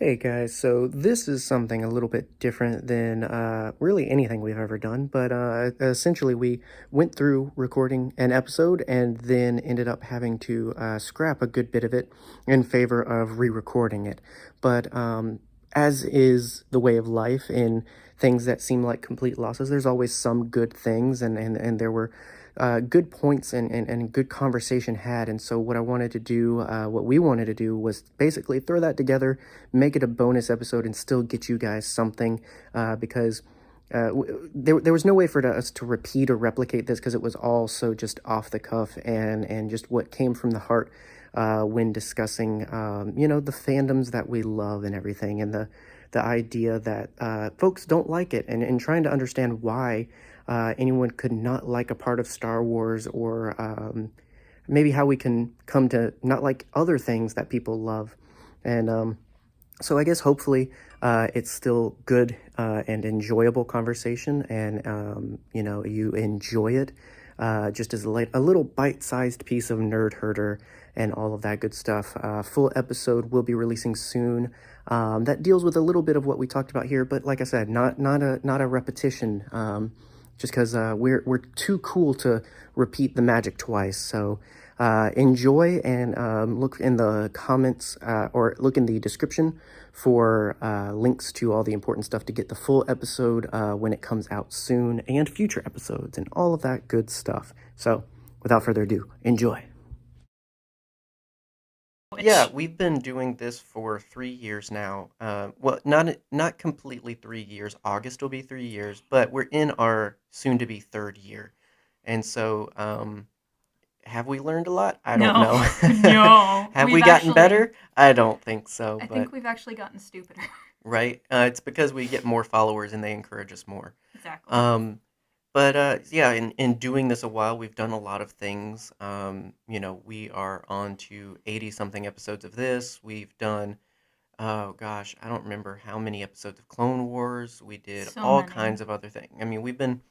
Hey guys, so this is something a little bit different than really anything we've ever done, but essentially we went through recording an episode and then ended up having to scrap a good bit of it in favor of re-recording it. But as is the way of life in things that seem like complete losses, there's always some good things, and there were good points and good conversation had. And so what I wanted to do, what we wanted to do was basically throw that together, make it a bonus episode, and still get you guys something because there was no way for us to repeat or replicate this because it was all so just off the cuff and just what came from the heart when discussing, the fandoms that we love and everything, and the idea that folks don't like it, and trying to understand why anyone could not like a part of Star Wars, or maybe how we can come to not like other things that people love. And so I guess hopefully it's still good and enjoyable conversation, and you enjoy it just as a little bite-sized piece of nerd herder and all of that good stuff. Full episode will be releasing soon. That deals with a little bit of what we talked about here, but like I said, not a repetition. Just because we're too cool to repeat the magic twice. So enjoy, and look in the comments or look in the description for links to all the important stuff to get the full episode when it comes out soon, and future episodes and all of that good stuff. So without further ado, enjoy. Yeah, we've been doing this for 3 years now. Well, not completely 3 years. August will be 3 years, but we're in our soon-to-be third year. And so, have we learned a lot? I don't No, know. no. Have we gotten better? I don't think so, I but think we've actually gotten stupider. right? It's because we get more followers and they encourage us more. Exactly. Um, but yeah, in doing this a while, we've done a lot of things. We are on to 80 something episodes of this. We've done, oh gosh, I don't remember how many episodes of Clone Wars. We did So all many. kinds of other things. I mean, we've been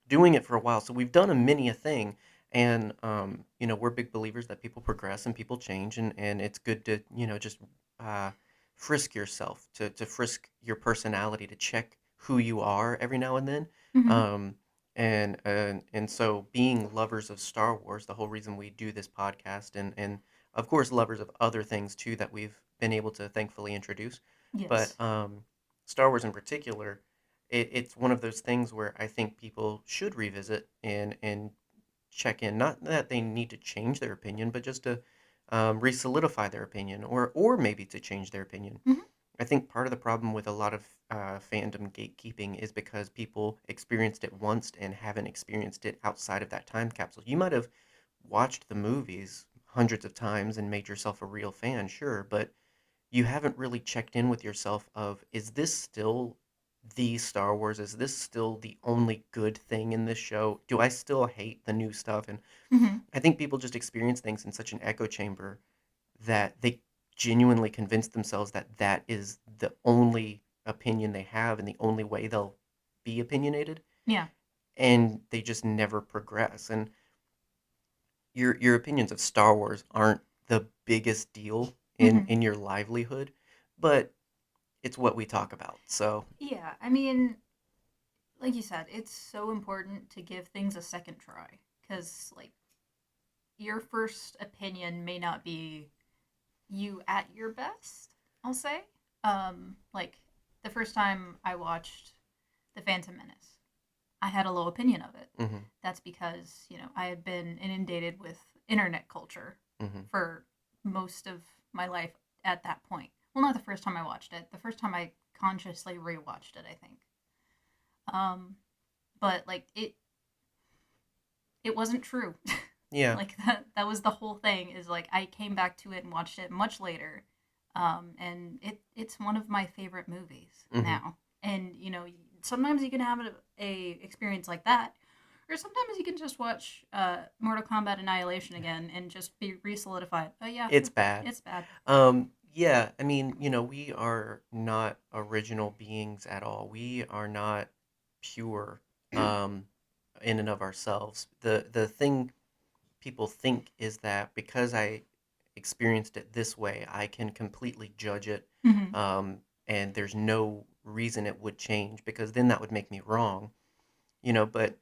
doing it for a while, so we've done a many a thing. And we're big believers that people progress and people change, and it's good to just uh, frisk yourself, to frisk your personality, to check who you are every now and then. Hmm. Um, and so, being lovers of Star Wars, the whole reason we do this podcast, and of course lovers of other things too that we've been able to thankfully introduce, but Yes. Star Wars in particular, it's one of those things where I think people should revisit and check in. Not that they need to change their opinion, but just to re-solidify their opinion, or maybe to change their opinion. Hmm. I think part of the problem with a lot of fandom gatekeeping is because people experienced it once and haven't experienced it outside of that time capsule. You might have watched the movies hundreds of times and made yourself a real fan, sure, but you haven't really checked in with yourself of, is this still the Star Wars? Is this still the only good thing in this show? Do I still hate the new stuff? And Hmm. I think people just experience things in such an echo chamber that they genuinely convince themselves that that is the only opinion they have and the only way they'll be opinionated, Yeah. and they just never progress. And your opinions of Star Wars aren't the biggest deal in Hmm. in your livelihood, but it's what we talk about. So, Yeah. I mean, like you said, it's so important to give things a second try because, like, your first opinion may not be you at your best. I'll say. Like the first time I watched The Phantom Menace, I had a low opinion of it. mhm, That's because, I had been inundated with internet culture mhm, for most of my life at that point. Well, not the first time I watched it. The first time I consciously rewatched it, I think. Um, but like it wasn't true. yeah, Like that was the whole thing is like I came back to it and watched it much later. And it's one of my favorite movies mhm, now. And sometimes you can have a experience like that, or sometimes you can just watch Mortal Kombat Annihilation again and just be re-solidified. Oh yeah, it's bad. it's bad. Yeah, I mean, we are not original beings at all. We are not pure, um, in and of ourselves. The thing people think is that because I experienced it this way, I can completely judge it, Hmm. and there's no reason it would change because then that would make me wrong, but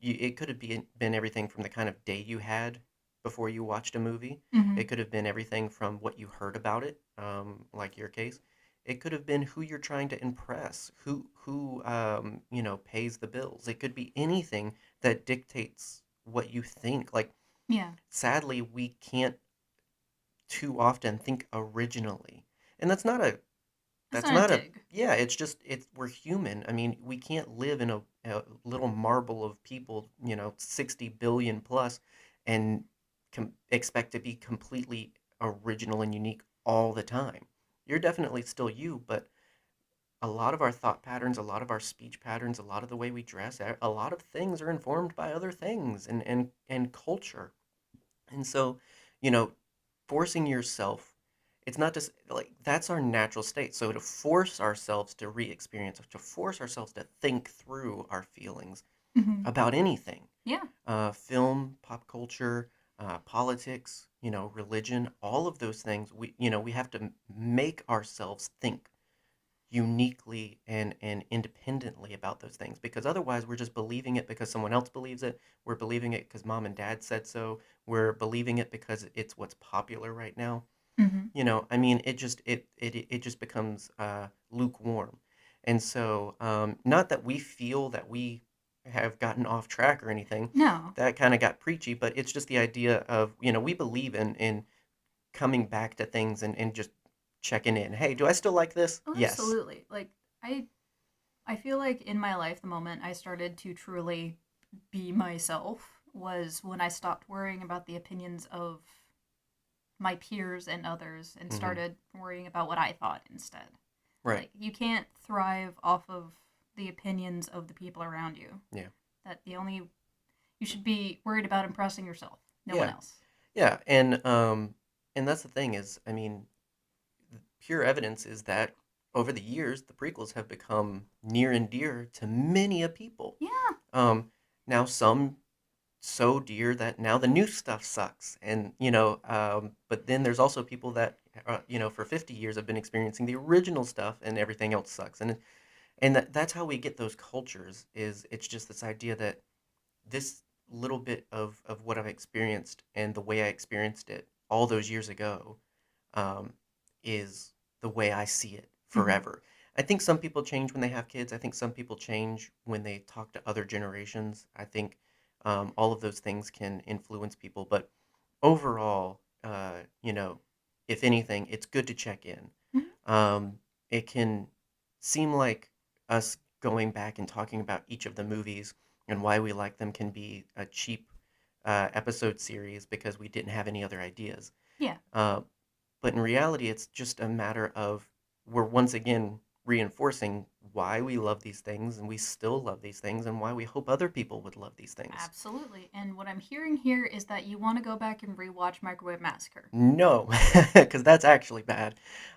it could have been everything from the kind of day you had before you watched a movie. Mm-hmm. It could have been everything from what you heard about it, like your case. It could have been who you're trying to impress, who pays the bills. It could be anything that dictates what you think. Like, Yeah. sadly, we can't too often think originally. And That's that's not a not a dig. yeah, we're human. I mean, we can't live in a little marble of people, 60 billion plus, and expect to be completely original and unique all the time. You're definitely still you, but a lot of our thought patterns, a lot of our speech patterns, a lot of the way we dress, a lot of things are informed by other things and culture. And so, you know, forcing yourself, it's not just like that's our natural state. So to force ourselves to re-experience, to force ourselves to think through our feelings Mm-hmm. about anything, Yeah. film, pop culture, politics, religion, all of those things, we have to make ourselves think uniquely and independently about those things because otherwise we're just believing it because someone else believes it. We're believing it because mom and dad said so. We're believing it because it's what's popular right now. Mm-hmm. I mean, it just becomes lukewarm. And so, not that we feel that we have gotten off track or anything. No. That kind of got preachy, but it's just the idea of, we believe in coming back to things and just checking in. Hey, do I still like this? Oh, Yes. absolutely. Like I I feel like in my life the moment I started to truly be myself was when I stopped worrying about the opinions of my peers and others and Hmm. started worrying about what I thought instead. Right. Like you can't thrive off of the opinions of the people around you. Yeah. That the only you should be worried about impressing yourself, no one Yeah. else. Yeah. And that's the thing is, I mean, pure evidence is that over the years, the prequels have become near and dear to many a people. Yeah. Um, Now some so dear that now the new stuff sucks, and but then there's also people that for 50 years have been experiencing the original stuff, and everything else sucks, and that's how we get those cultures. Is it's just this idea that this little bit of what I've experienced and the way I experienced it all those years ago um, is the way I see it Mm-hmm. forever. I think some people change when they have kids. I think some people change when they talk to other generations. I think all of those things can influence people. But overall, if anything, it's good to check in. Mm-hmm. It can seem like us going back and talking about each of the movies and why we like them can be a cheap episode series because we didn't have any other ideas. Yeah. Uh, but in reality, it's just a matter of we're once again reinforcing why we love these things and we still love these things and why we hope other people would love these things. Absolutely. And what I'm hearing here is that you want to go back and rewatch Microwave Massacre. No, because that's actually bad.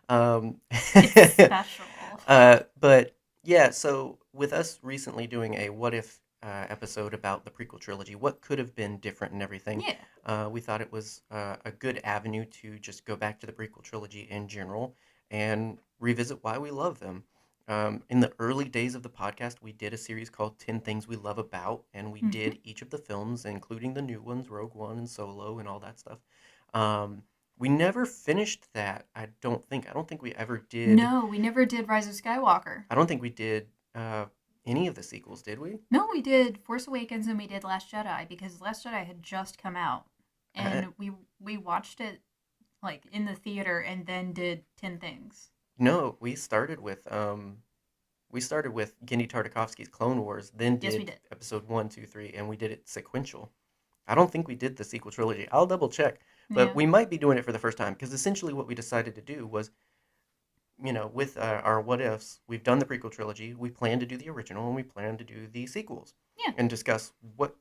Um, It's special. but yeah, so with us recently doing a what if episode about the prequel trilogy, what could have been different and everything, Yeah. we thought it was a good avenue to just go back to the prequel trilogy in general and revisit why we love them. In the early days of the podcast, we did a series called 10 Things We Love About, and we Mm-hmm. did each of the films, including the new ones, Rogue One and Solo and all that stuff. Um, we never finished that, I don't think. I don't think we ever did. No, we never did Rise of Skywalker. I don't think we did any of the sequels, did we? No, we did Force Awakens and we did Last Jedi because Last Jedi had just come out, Uh, and we watched it like in the theater and then did 10 Things. no, we started with Gendy Tartakovsky's Clone Wars, then Yes, we did did. episode one, two, three, and we did it sequential. I don't think we did the sequel trilogy. I'll double check, but Yeah. we might be doing it for the first time because essentially what we decided to do was, with our what ifs, we've done the prequel trilogy. We plan to do the original, and we plan to do the sequels, Yeah. and discuss what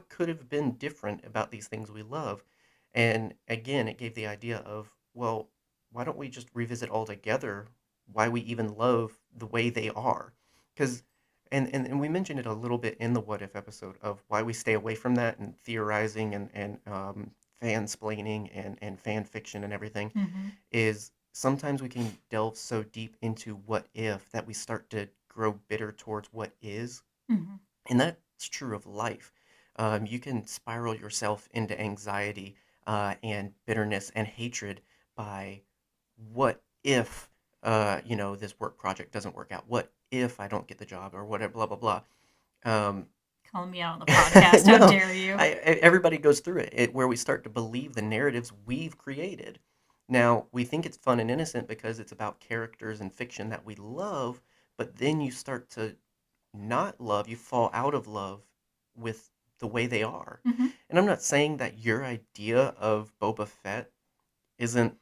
could have been different about these things we love. And again, it gave the idea of, well, why don't we just revisit altogether why we even love the way they are? Because and we mentioned it a little bit in the what if episode of why we stay away from that and theorizing and fan splaining and fan fiction and everything Mm-hmm. is sometimes we can delve so deep into what if that we start to grow bitter towards what is. Hmm. And that's true of life. You can spiral yourself into anxiety and bitterness and hatred by what if, this work project doesn't work out? What if I don't get the job or whatever, blah, blah, blah. Um, Call me out on the podcast. How no, dare you? everybody goes through it where we start to believe the narratives we've created. Now, we think it's fun and innocent because it's about characters and fiction that we love, but then you start to not love, you fall out of love with the way they are. Hmm. And I'm not saying that your idea of Boba Fett isn't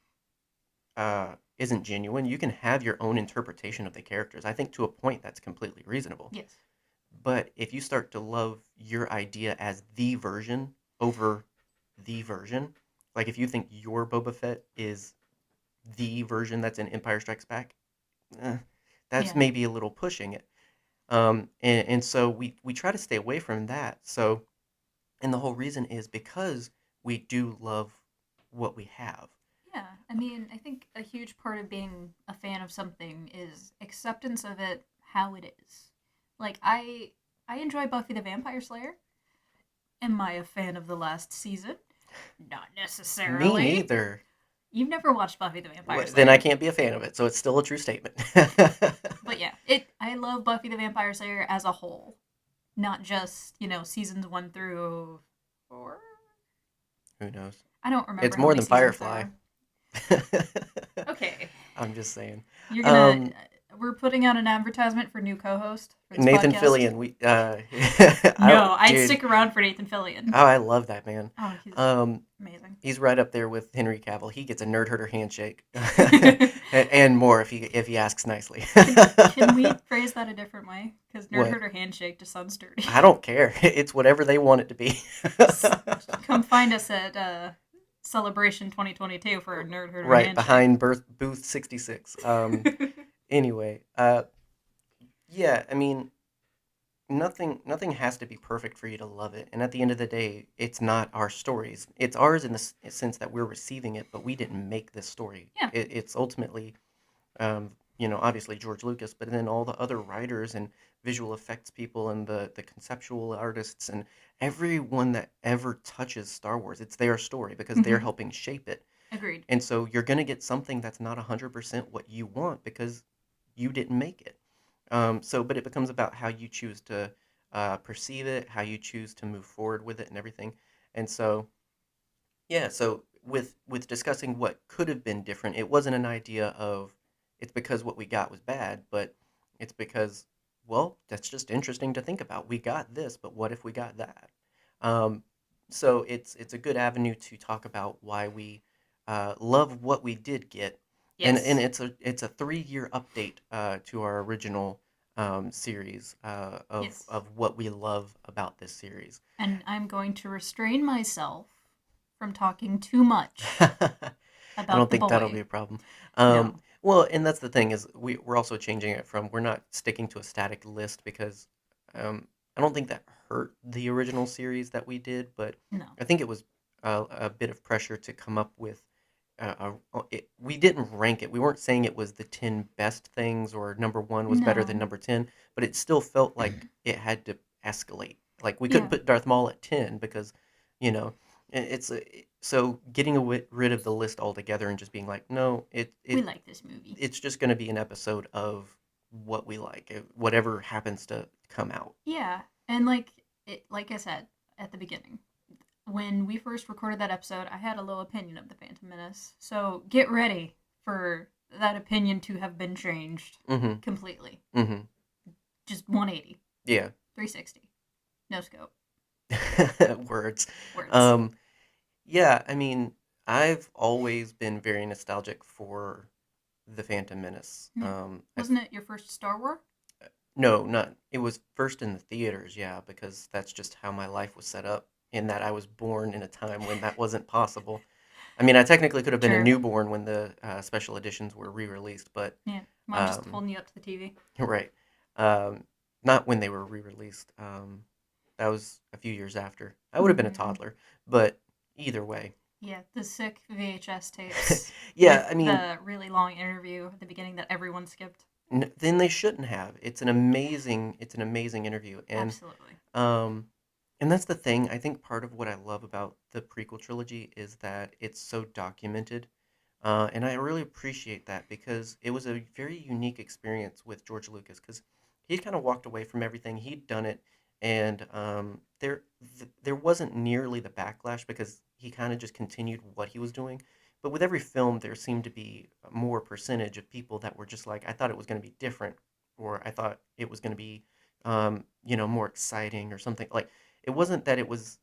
isn't genuine. You can have your own interpretation of the characters. I think to a point that's completely reasonable. Yes. But if you start to love your idea as the version over the version, like if you think your Boba Fett is the version that's in Empire Strikes Back, eh, that's Yeah. maybe a little pushing it. And so we try to stay away from that. So, and the whole reason is because we do love what we have. Yeah. I mean, I think a huge part of being a fan of something is acceptance of it how it is. Like I enjoy Buffy the Vampire Slayer. Am I a fan of the last season? Not Me necessarily. neither. You've never watched Buffy the Vampire Then I Slayer. can't be a fan of it. So it's still a true statement. But yeah, it I love Buffy the Vampire Slayer as a whole. Not just, seasons 1 through 4. Who knows? I don't remember It's how more many than seasons there Firefly. are. Okay. I'm just saying. You're gonna Um, we're putting out an advertisement for new co-host for this Nathan podcast. Fillion. I No, don't, I'd dude. stick around for Nathan Fillion. Oh, I love that man. Oh, he's Um, amazing. he's right up there with Henry Cavill. He gets a nerd herder handshake, and more if he asks nicely. Can we phrase that a different way? Because nerd What? herder handshake just sounds dirty. I don't care. It's whatever they want it to be. Come find us at Celebration 2022 for a nerd herder Right handshake. behind booth 66. Anyway, yeah. I mean, nothing has to be perfect for you to love it. And at the end of the day, it's not our stories. It's ours in the sense that we're receiving it, but we didn't make this story. Yeah. It's ultimately, obviously George Lucas, but then all the other writers and visual effects people and the conceptual artists and everyone that ever touches Star Wars. It's their story because they're Hmm. helping shape it. Agreed. And so you're going to get something that's not 100% what you want because you didn't make it. But it becomes about how you choose to perceive it, how you choose to move forward with it, and everything. And so, yeah. So with discussing what could have been different, it wasn't an idea of it's because what we got was bad, but it's because that's just interesting to think about. We got this, but what if we got that? Um, so it's a good avenue to talk about why we love what we did get, and Yes. it's a 3 year update to our original series Yes. of what we love about this series. And I'm going to restrain myself from talking too much I don't about the think that'll be boy. a problem. No. Well, and that's the thing is we're also changing it from we're not sticking to a static list because I don't think that hurt the original series that we did, but No. I think it was a bit of pressure to come up with. We didn't rank it. We weren't saying it was the 10 best things or number one was better than No. number 10, but it still felt like it had to escalate. Like we couldn't Yeah. put Darth Maul at 10 because, you know, so getting rid of the list altogether and just being like, no, We like this movie. it's just going to be an episode of what we like, whatever happens to come out. Yeah. And like I said at the beginning, when we first recorded that episode, I had a low opinion of the Phantom Menace. So get ready for that opinion to have been changed Mm-hmm. completely. Mm-hmm. Just 180, Yeah. 360. No scope. Words. Words. Um, yeah, I mean, I've always been very nostalgic for the Phantom Menace. Yeah. Wasn't it your first Star Wars? No, not it was first in the theaters, yeah, because that's just how my life was set up. In that I was born in a time when that wasn't possible. I mean, I technically could have been a Sure. newborn when the special editions were re-released, but Yeah. Mom just um, holding you up to the TV. right, um, not when they were re-released. That was a few years after. I would have been a Mm-hmm. toddler, but either way. Yeah, the sick VHS tapes Yeah, with I mean, the really long interview at the beginning that everyone skipped. then they shouldn't have. It's an amazing interview, Absolutely. um, and that's the thing. I think part of what I love about the prequel trilogy is that it's so documented, and I really appreciate that because it was a very unique experience with George Lucas because he'd kind of walked away from everything. He'd done it, and there wasn't nearly the backlash because he kind of just continued what he was doing. But with every film, there seemed to be a more percentage of people that were just like, I thought it was going to be different, or I thought it was going to be, more exciting or something. Like, it wasn't that it was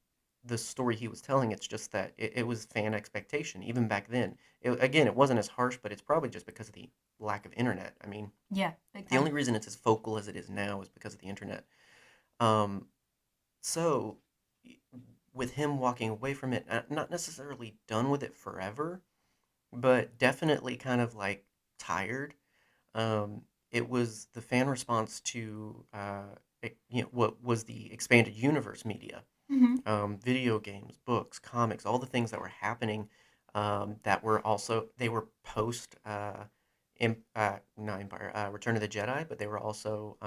the story he was telling, it's just that it was fan expectation, even back then. Again, it wasn't as harsh, but it's probably just because of the lack of internet. I mean, Yeah, big the time. only reason it's as vocal as it is now is because of the internet. Um, so, with him walking away from it, not necessarily done with it forever, but definitely kind of like tired. It was the fan response to what was the expanded universe media, Hmm. video games, books, comics, all the things that were happening that were also they were post not Empire, Return of the Jedi, but they were also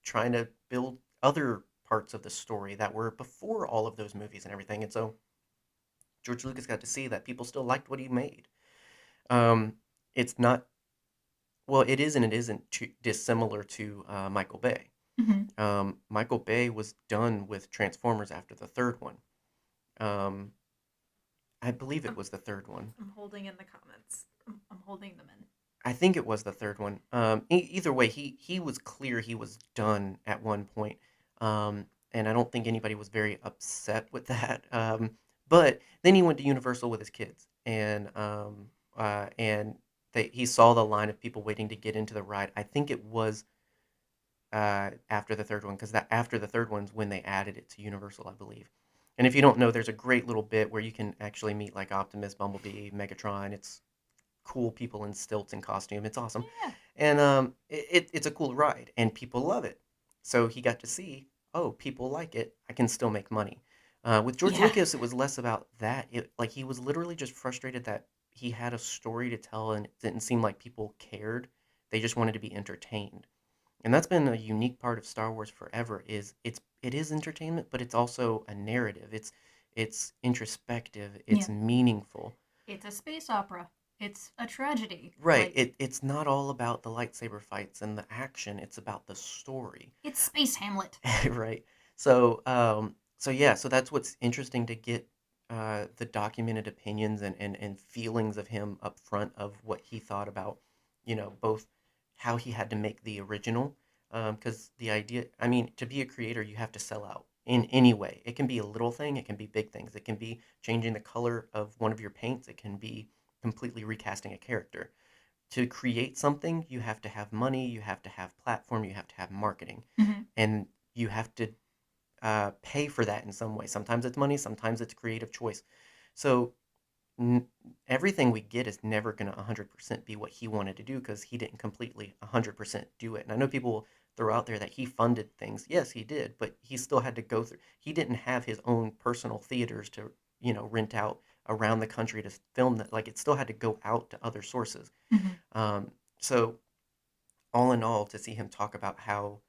trying to build other parts of the story that were before all of those movies and everything. And so George Lucas got to see that people still liked what he made. Um, it's not well, it is and it isn't too dissimilar to Michael Bay. Hmm. Michael Bay was done with Transformers after the third one. Um, I believe it I'm, was the third one. I'm holding in the comments. I'm holding them in. I think it was the third one. Either way, he was clear he was done at one point, and I don't think anybody was very upset with that. But then he went to Universal with his kids, and he saw the line of people waiting to get into the ride. I think it was after the third one because that after the third one's when they added it to Universal, I believe. And if you don't know, there's a great little bit where you can actually meet like Optimus, Bumblebee, Megatron. It's cool people in stilts and costume. It's awesome, Yeah. and it's a cool ride, and people love it. So he got to see, oh, people like it. I can still make money. With George Yeah. Lucas, it was less about that. Like he was literally just frustrated that he had a story to tell, and it didn't seem like people cared. They just wanted to be entertained, and that's been a unique part of Star Wars forever. It is entertainment, but it's also a narrative. It's introspective. Yeah. It's meaningful. It's a space opera. It's a tragedy. Right. Like, It's not all about the lightsaber fights and the action. It's about the story. it's Space Hamlet. Right. So yeah, so that's what's interesting to get the documented opinions and feelings of him up front of what he thought about, both how he had to make the original, because the idea, I mean, to be a creator, you have to sell out in any way. It can be a little thing, it can be big things. It can be changing the color of one of your paints, it can be completely recasting a character. To create something, you have to have money, you have to have platform, you have to have marketing, Hmm. and you have to pay for that in some way. Sometimes it's money, sometimes it's creative choice. So n- everything we get is never going to 100% be what he wanted to do because he didn't completely 100% do it. And I know people throw out there that he funded things. Yes, he did, but he still had to go through. He didn't have his own personal theaters to, rent out around the country to film that. Like it still had to go out to other sources. Hmm. So all in all, to see him talk about how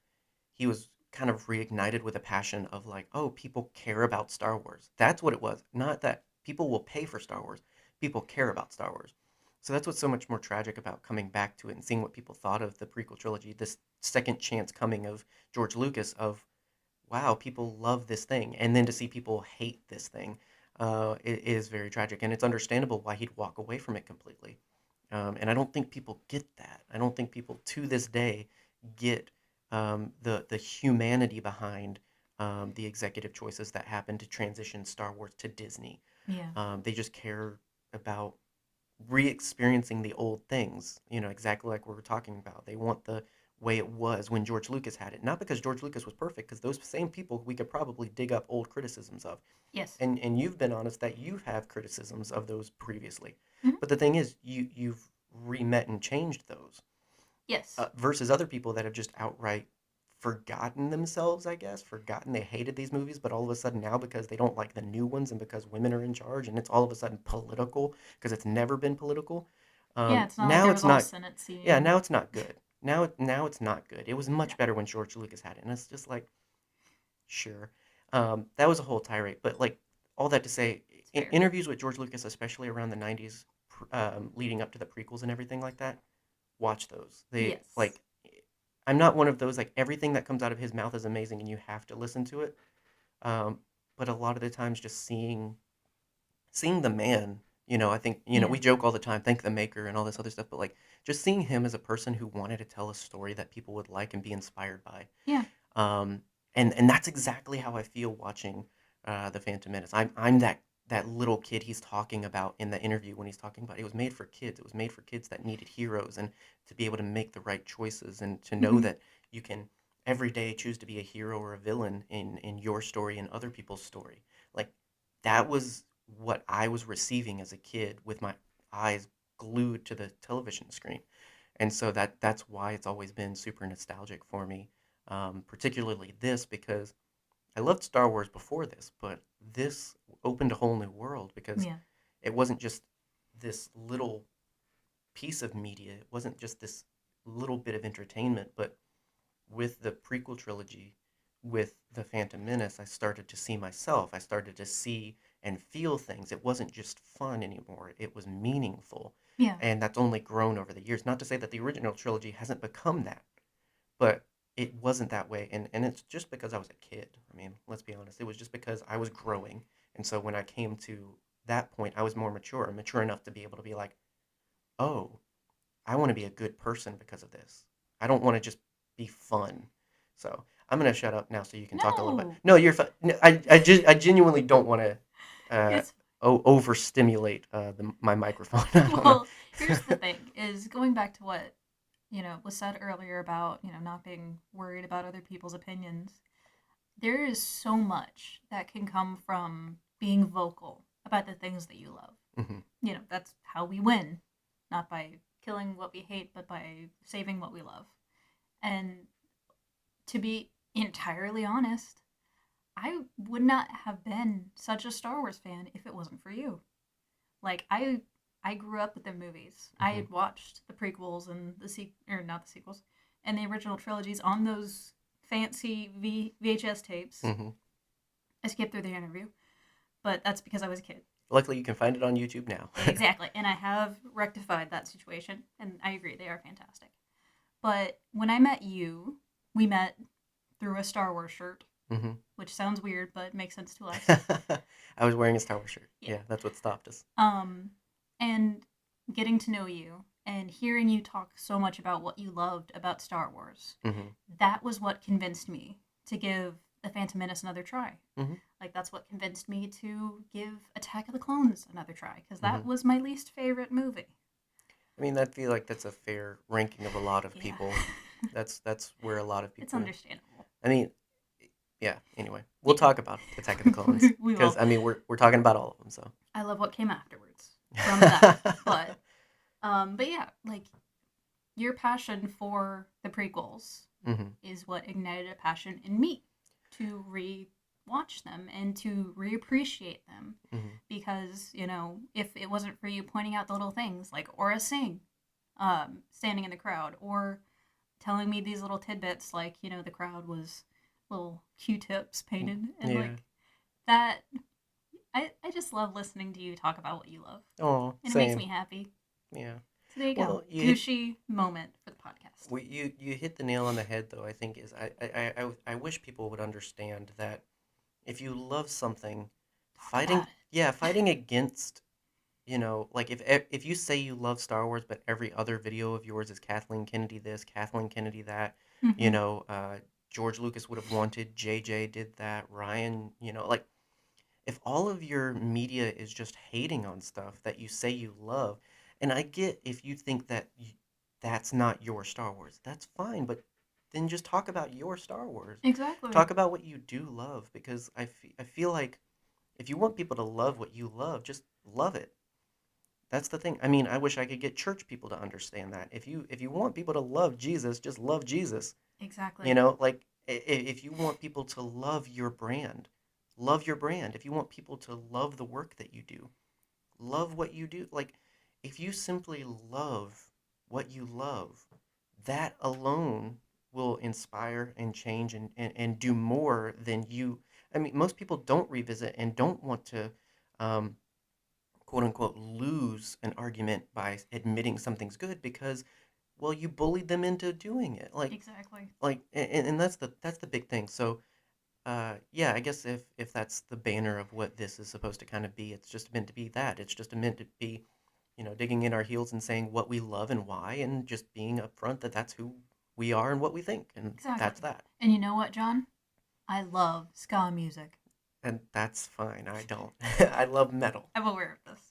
he was kind of reignited with a passion of like, oh, people care about Star Wars. That's what it was. Not that people will pay for Star Wars. People care about Star Wars. So that's what's so much more tragic about coming back to it and seeing what people thought of the prequel trilogy, this second chance coming of George Lucas of, wow, people love this thing. And then to see people hate this thing it is very tragic. And it's understandable why he'd walk away from it completely. And I don't think people get that. I don't think people to this day get the humanity behind the executive choices that happened to transition Star Wars to Disney. Yeah. They just care about re-experiencing the old things. Exactly like we were talking about. They want the way it was when George Lucas had it. Not because George Lucas was perfect, because those same people we could probably dig up old criticisms of. Yes. And you've been honest that you have criticisms of those previously. Hmm. But the thing is, you've remet and changed those Yes. versus other people that have just outright forgotten themselves, I guess, forgotten they hated these movies, but all of a sudden now because they don't like the new ones and because women are in charge and it's all of a sudden political because it's never been political. Yeah, it's not like Now there it's was a whole not. Senate Yeah, scene. now it's not good. Now it's not good. It was No, much better when George Lucas had it, and it's just like sure. That was a whole tirade, but like all that to say, it's fair. interviews with George Lucas, especially around the '90s, leading up to the prequels and everything like that, watch those. They Yes. like I'm not one of those like everything that comes out of his mouth is amazing and you have to listen to it. Um, but a lot of the times just seeing the man, I think, Yeah. we joke all the time, thank the maker and all this other stuff, but like just seeing him as a person who wanted to tell a story that people would like and be inspired by. Yeah. Um, and that's exactly how I feel watching the Phantom Menace. I'm that little kid he's talking about in the interview when he's talking about it was made for kids. It was made for kids that needed heroes and to be able to make the right choices and to know Hmm. that you can every day choose to be a hero or a villain in your story and other people's story. Like that was what I was receiving as a kid with my eyes glued to the television screen. And so that's why it's always been super nostalgic for me, particularly this because I loved Star Wars before this, but this opened a whole new world because Yeah. it wasn't just this little piece of media. It wasn't just this little bit of entertainment, but with the prequel trilogy, with The Phantom Menace, I started to see myself. I started to see and feel things. It wasn't just fun anymore, it was meaningful. Yeah. And that's only grown over the years. Not to say that the original trilogy hasn't become that, but it wasn't that way. And it's just because I was a kid. I mean, let's be honest. It was just because I was growing. And so when I came to that point, I was more mature enough to be able to be like, oh, I want to be a good person because of this. I don't want to just be fun. So I'm gonna shut up now so you can talk a little bit. No. No, you're fine. No, I genuinely don't want to uh, It's overstimulate my microphone. I don't know. well, here's the thing is going back to what, was said earlier about, not being worried about other people's opinions. There is so much that can come from being vocal about the things that you love. Hmm. That's how we win, not by killing what we hate, but by saving what we love. And to be entirely honest, I would not have been such a Star Wars fan if it wasn't for you. Like I grew up with the movies. I Hmm. had watched the prequels and or not the sequels and the original trilogies on those fancy VHS tapes. Hmm. I skipped through the interview, but that's because I was a kid. Luckily, you can find it on YouTube now. Exactly. And I have rectified that situation and I agree they are fantastic. But when I met you, we met through a Star Wars shirt, Hmm. which sounds weird but makes sense to us. I was wearing a Star Wars shirt. Yeah. Yeah, that's what stopped us. Um, and getting to know you and hearing you talk so much about what you loved about Star Wars, Hmm. that was what convinced me to give The Phantom Menace another try. Hmm. Like, that's what convinced me to give Attack of the Clones another try, because that Hmm. was my least favorite movie. I mean, I feel like that's a fair ranking of a lot of Yeah. people. That's where a lot of It's people. understandable. I mean, yeah. Anyway, we'll Yeah. talk about Attack of the Clones We because will. I mean we're talking about all of them. So. I love what came afterwards from that. But yeah, like your passion for the prequels Hmm. is what ignited a passion in me to re-watch them and to reappreciate them Hmm. because if it wasn't for you pointing out the little things like Aura Singh standing in the crowd or telling me these little tidbits like the crowd was little Q-tips painted and Yeah. like that I just love listening to you talk about what you love Oh, and it makes same. me happy. Yeah. So there you go, Well, Gucci moment for the podcast. you hit the nail on the head though. I think is I wish people would understand that if you love something, Talk about fighting against like if you say you love Star Wars, but every other video of yours is Kathleen Kennedy this, Kathleen Kennedy that, it. you know, George Lucas would have wanted, JJ did that, Ryan, like if all of your media is just hating on stuff that you say you love, and I get if you think that that's not your Star Wars, that's fine, but then just talk about your Star Wars. Exactly. Talk about what you do love because I feel like if you want people to love what you love, just love it. That's the thing. I mean, I wish I could get church people to understand that. If you want people to love Jesus, just love Jesus. Exactly. You know, like if you want people to love your brand, love your brand. If you want people to love the work that you do, love what you do. Like if you simply love what you love, that alone will inspire and change and do more than you. I mean, most people don't revisit and don't want to um, quote unquote lose an argument by admitting something's good because well you bullied them into doing it Exactly. and that's the big thing. So yeah, I guess if that's the banner of what this is supposed to kind of be, it's just meant to be that. It's just meant to be, digging in our heels and saying what we love and why, and just being upfront that that's who we are and what we think, and that's Exactly. that. And you know what, John? I love ska music. And that's fine. I don't. I love metal. I'm aware of this.